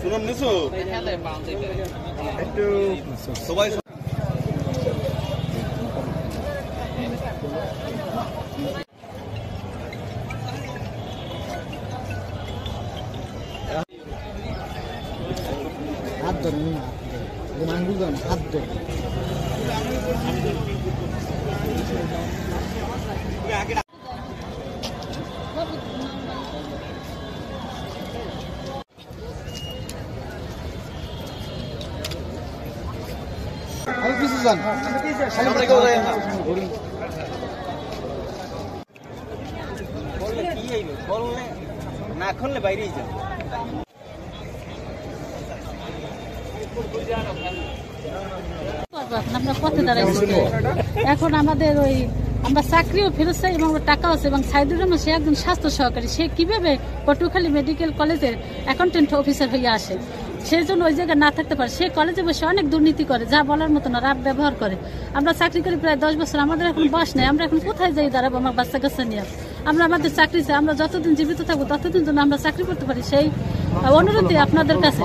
সুনাম নিছো একটু সবাই হাত ধরে আঙ্গুল ধরে হাত ধরে পিছিয়ে যান না খুললে বাইরেই যান। আমরা পথে দাঁড়াইছি এখন আমাদের ওই আমরা চাকরিও ফেরত চাই এবং টাকাও আছে এবং সাইদুর রহমান সে একজন স্বাস্থ্য সহকারী, সে কিভাবে পটুয়াখালী মেডিকেল কলেজের অ্যাকাউন্টেন্ট অফিসার হয়ে আসে, সেই জন্য ওই জায়গায় না থাকতে পারে। সে কলেজে বসে অনেক দুর্নীতি করে, যা বলার মতো না, রাত ব্যবহার করে। আমরা চাকরি করি প্রায় 10 বছর, আমাদের এখন বয়স নেই, আমরা এখন কোথায় যাই দাঁড়াবো আমার বাচ্চা কাচ্চা নিয়ে? আমরা আমাদের চাকরি চাই, আমরা যতদিন জীবিত থাকবো ততদিন জন্য আমরা চাকরি করতে পারি, সেই অনুরোধই আপনাদের কাছে।